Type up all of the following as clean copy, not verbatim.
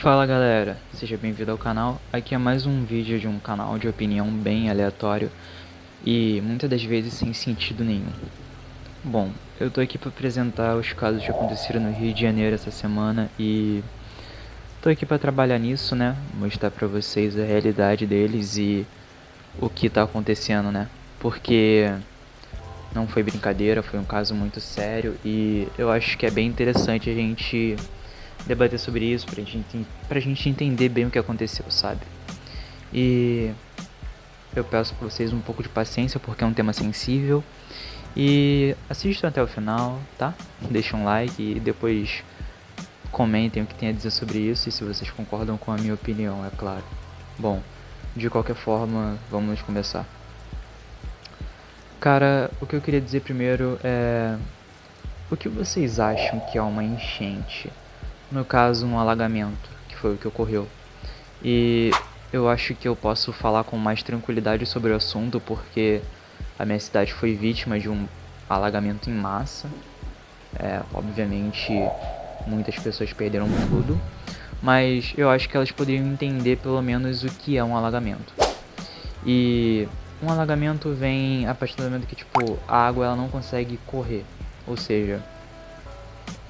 Fala galera, seja bem-vindo ao canal. Aqui é mais um vídeo de um canal de opinião bem aleatório e muitas das vezes sem sentido nenhum. Bom, eu tô aqui para apresentar os casos que aconteceram no Rio de Janeiro essa semana e tô aqui para trabalhar nisso, né? Mostrar para vocês a realidade deles e o que tá acontecendo, né? Porque não foi brincadeira, foi um caso muito sério e eu acho que é bem interessante a gente debater sobre isso pra gente entender bem o que aconteceu, sabe? E eu peço pra vocês um pouco de paciência porque é um tema sensível e assistam até o final, tá? Deixem um like e depois comentem o que tem a dizer sobre isso e se vocês concordam com a minha opinião, é claro. Bom, de qualquer forma, vamos começar. Cara, o que eu queria dizer primeiro é... O que vocês acham que é uma enchente? No caso, um alagamento, que foi o que ocorreu. E eu acho que eu posso falar com mais tranquilidade sobre o assunto porque a minha cidade foi vítima de um alagamento em massa. Obviamente, muitas pessoas perderam tudo, mas eu acho que elas poderiam entender pelo menos o que é um alagamento. E um alagamento vem a partir do momento que a água ela não consegue correr, ou seja,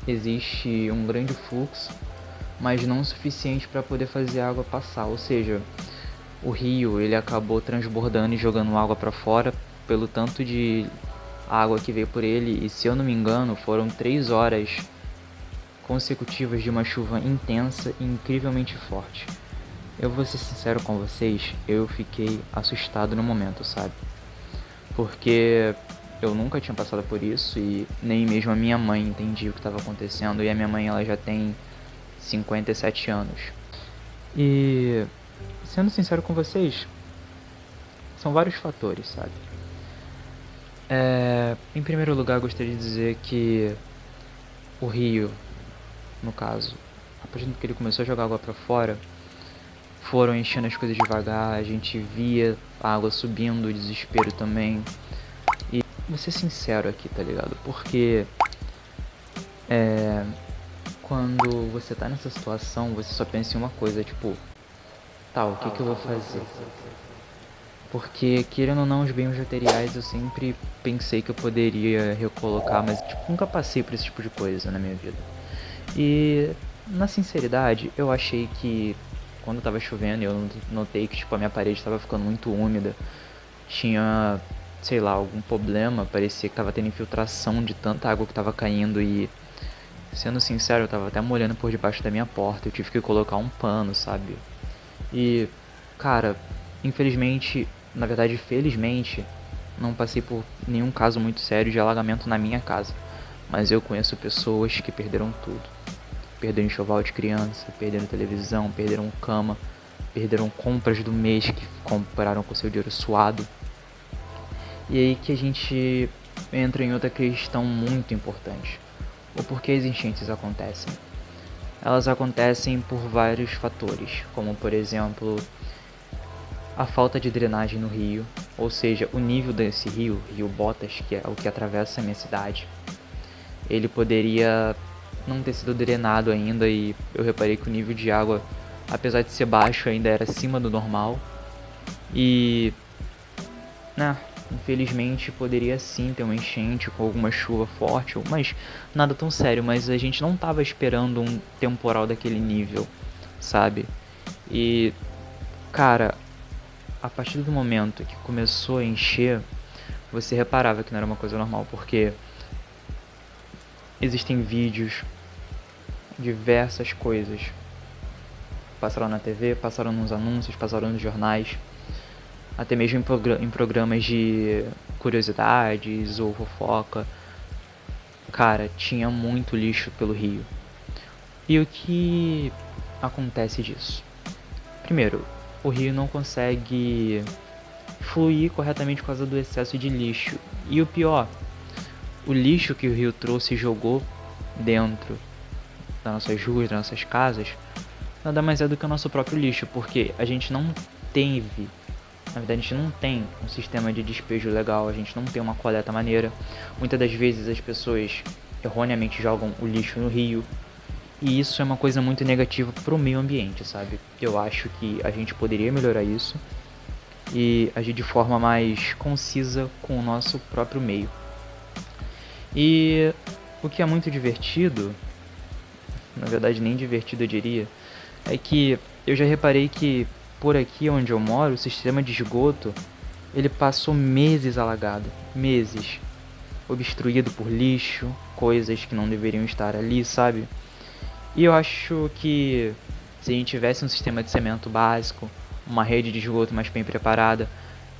existe um grande fluxo, mas não o suficiente para poder fazer a água passar, ou seja, o rio ele acabou transbordando e jogando água para fora pelo tanto de água que veio por ele, e se eu não me engano foram 3 horas consecutivas de uma chuva intensa e incrivelmente forte. Eu vou ser sincero com vocês, eu fiquei assustado no momento, sabe? Porque eu nunca tinha passado por isso e nem mesmo a minha mãe entendia o que estava acontecendo, e a minha mãe ela já tem 57 anos. E sendo sincero com vocês, são vários fatores, sabe? Em primeiro lugar, gostaria de dizer que o rio, no caso, a partir do que ele começou a jogar água para fora, foram enchendo as coisas devagar, a gente via a água subindo, o desespero também. E vou ser sincero aqui, tá ligado? Porque quando você tá nessa situação, você só pensa em uma coisa, tá, o que eu vou fazer? Porque, querendo ou não, os bens materiais eu sempre pensei que eu poderia recolocar, mas nunca passei por esse tipo de coisa na minha vida. E, na sinceridade, eu achei que quando tava chovendo eu notei que a minha parede estava ficando muito úmida, tinha, sei lá, algum problema, parecia que tava tendo infiltração de tanta água que tava caindo e, sendo sincero, eu tava até molhando por debaixo da minha porta, eu tive que colocar um pano, sabe? E, cara, infelizmente, na verdade, felizmente, não passei por nenhum caso muito sério de alagamento na minha casa. Mas eu conheço pessoas que perderam tudo. Perderam enxoval de criança, perderam televisão, perderam cama, perderam compras do mês que compraram com seu dinheiro suado. E aí que a gente entra em outra questão muito importante. O porquê as enchentes acontecem. Elas acontecem por vários fatores, como por exemplo a falta de drenagem no rio, ou seja, o nível desse rio, Rio Botas, que é o que atravessa a minha cidade, ele poderia não ter sido drenado ainda, e eu reparei que o nível de água, apesar de ser baixo, ainda era acima do normal. E, infelizmente poderia sim ter uma enchente com alguma chuva forte, mas nada tão sério, mas a gente não estava esperando um temporal daquele nível, sabe? E, cara, a partir do momento que começou a encher, você reparava que não era uma coisa normal, porque existem vídeos, diversas coisas passaram na TV, passaram nos anúncios, passaram nos jornais, até mesmo em programas de curiosidades ou fofoca. Cara, tinha muito lixo pelo rio. E o que acontece disso? Primeiro, o rio não consegue fluir corretamente por causa do excesso de lixo. E o pior, o lixo que o rio trouxe e jogou dentro das nossas ruas, das nossas casas, nada mais é do que o nosso próprio lixo, porque a gente não teve, na verdade a gente não tem um sistema de despejo legal, a gente não tem uma coleta maneira. Muitas das vezes as pessoas erroneamente jogam o lixo no rio, E isso é uma coisa muito negativa pro meio ambiente, sabe? Eu acho que a gente poderia melhorar isso e agir de forma mais concisa com o nosso próprio meio. E o que é muito divertido, na verdade nem divertido eu diria, é que eu já reparei que por aqui onde eu moro, o sistema de esgoto, ele passou meses alagado, meses, obstruído por lixo, coisas que não deveriam estar ali, sabe? E eu acho que se a gente tivesse um sistema de saneamento básico, uma rede de esgoto mais bem preparada,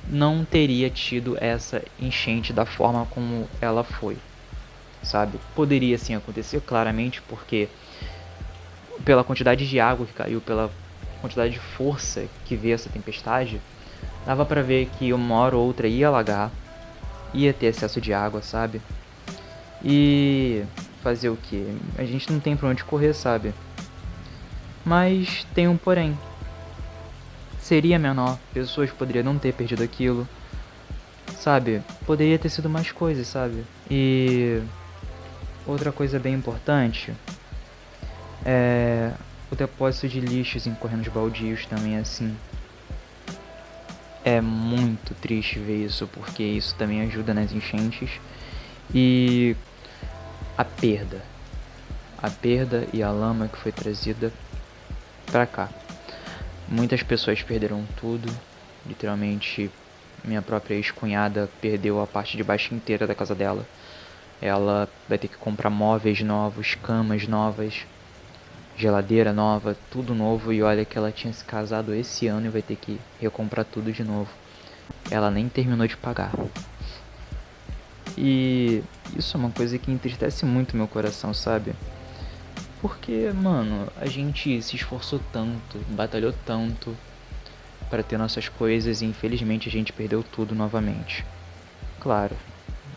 não teria tido essa enchente da forma como ela foi, sabe? Poderia sim acontecer, claramente, porque pela quantidade de água que caiu, pela quantidade de força que veio essa tempestade, dava pra ver que uma hora ou outra ia alagar, ia ter excesso de água, sabe? E fazer o que? A gente não tem pra onde correr, sabe? Mas tem um porém. Seria menor, pessoas poderiam não ter perdido aquilo, sabe? Poderia ter sido mais coisas, sabe? E outra coisa bem importante é o depósito de lixos em terrenos baldios também, assim. É muito triste ver isso, porque isso também ajuda nas enchentes. E a perda e a lama que foi trazida pra cá. Muitas pessoas perderam tudo, literalmente. Minha própria ex-cunhada perdeu a parte de baixo inteira da casa dela. Ela vai ter que comprar móveis novos, camas novas, geladeira nova, tudo novo. E olha que ela tinha se casado esse ano e vai ter que recomprar tudo de novo. Ela nem terminou de pagar. E isso é uma coisa que entristece muito meu coração, sabe? Porque, mano, a gente se esforçou tanto, batalhou tanto para ter nossas coisas e infelizmente a gente perdeu tudo novamente. Claro,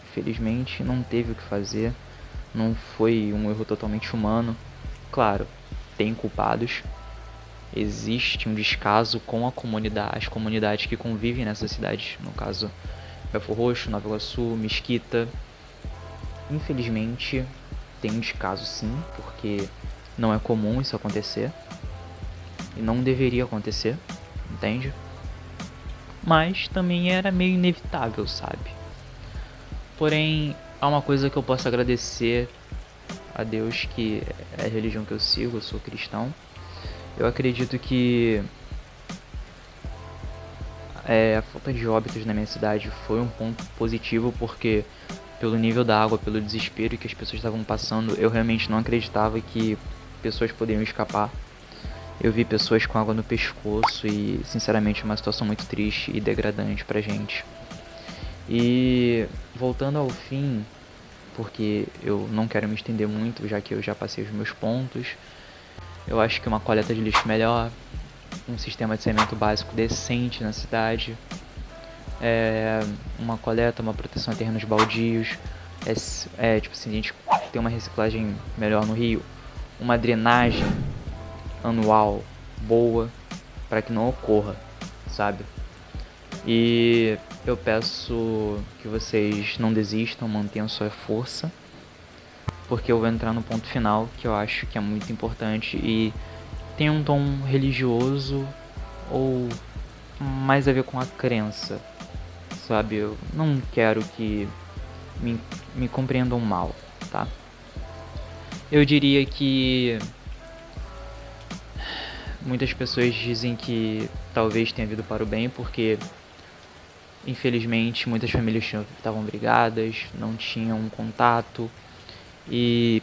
infelizmente não teve o que fazer, não foi um erro totalmente humano. Claro, tem culpados, existe um descaso com a comunidade, as comunidades que convivem nessas cidades, no caso Belford Roxo, Nova Iguaçu, Mesquita. Infelizmente tem um descaso sim, porque não é comum isso acontecer e não deveria acontecer, entende? Mas também era meio inevitável, sabe? Porém, há uma coisa que eu posso agradecer a Deus, que é a religião que eu sigo, eu sou cristão. Eu acredito que a falta de óbitos na minha cidade foi um ponto positivo, porque pelo nível da água, pelo desespero que as pessoas estavam passando, eu realmente não acreditava que pessoas poderiam escapar. Eu vi pessoas com água no pescoço e, sinceramente, é uma situação muito triste e degradante pra gente. E voltando ao fim, porque eu não quero me estender muito, já que eu já passei os meus pontos, eu acho que uma coleta de lixo melhor, um sistema de saneamento básico decente na cidade, uma coleta, uma proteção a terrenos baldios, tipo assim, a gente tem uma reciclagem melhor no rio, uma drenagem anual boa para que não ocorra, sabe? E eu peço que vocês não desistam, mantenham sua força, porque eu vou entrar no ponto final que eu acho que é muito importante e tem um tom religioso ou mais a ver com a crença, sabe? Eu não quero que me compreendam mal, tá? Eu diria que muitas pessoas dizem que talvez tenha vindo para o bem, porque infelizmente muitas famílias estavam brigadas, não tinham contato e,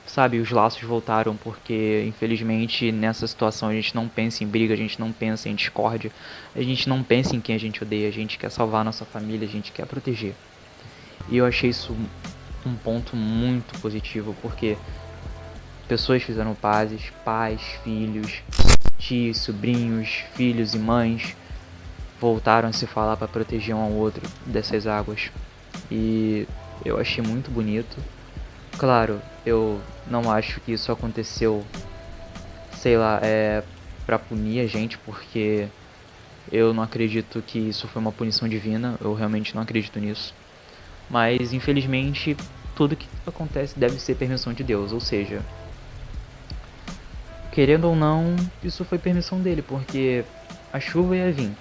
sabe, os laços voltaram, porque infelizmente nessa situação a gente não pensa em briga, a gente não pensa em discórdia, a gente não pensa em quem a gente odeia, a gente quer salvar a nossa família, a gente quer proteger. E eu achei isso um ponto muito positivo, porque pessoas fizeram pazes, pais, filhos, tios, sobrinhos, filhos e mães voltaram a se falar para proteger um ao outro dessas águas. E eu achei muito bonito. Claro, eu não acho que isso aconteceu, sei lá, pra punir a gente, porque eu não acredito que isso foi uma punição divina, eu realmente não acredito nisso. Mas infelizmente tudo que acontece deve ser permissão de Deus, ou seja, querendo ou não, isso foi permissão dele, porque a chuva ia vir.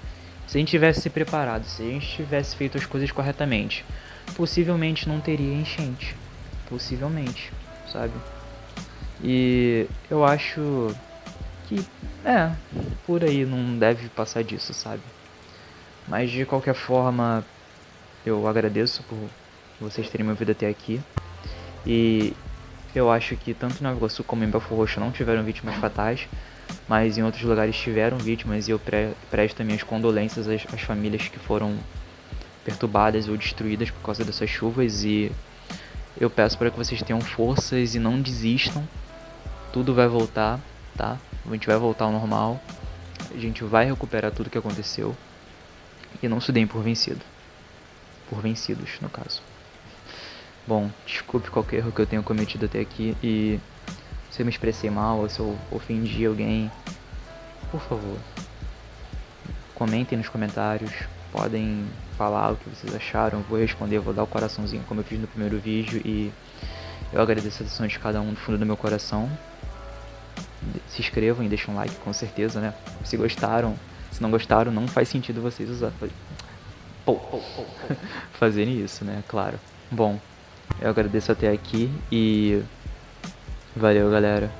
Se a gente tivesse se preparado, se a gente tivesse feito as coisas corretamente, possivelmente não teria enchente. Possivelmente, sabe? E eu acho que, por aí não deve passar disso, sabe? Mas de qualquer forma, eu agradeço por vocês terem me ouvido até aqui. E eu acho que tanto em Nova Iguaçu como em Belfort Roxo não tiveram vítimas fatais, mas em outros lugares tiveram vítimas, e eu presto minhas condolências às famílias que foram perturbadas ou destruídas por causa dessas chuvas, e eu peço para que vocês tenham forças e não desistam. Tudo vai voltar, tá? A gente vai voltar ao normal, a gente vai recuperar tudo que aconteceu, e não se deem por vencido. Por vencidos, no caso. Bom, desculpe qualquer erro que eu tenha cometido até aqui, e se eu me expressei mal ou se eu ofendi alguém, por favor, comentem nos comentários, podem falar o que vocês acharam, eu vou responder, eu vou dar o coraçãozinho como eu fiz no primeiro vídeo, e eu agradeço a atenção de cada um do fundo do meu coração. Se inscrevam e deixem um like, com certeza, né? Se gostaram, se não gostaram, não faz sentido vocês fazerem isso, né? Claro. Bom, eu agradeço até aqui e valeu, galera.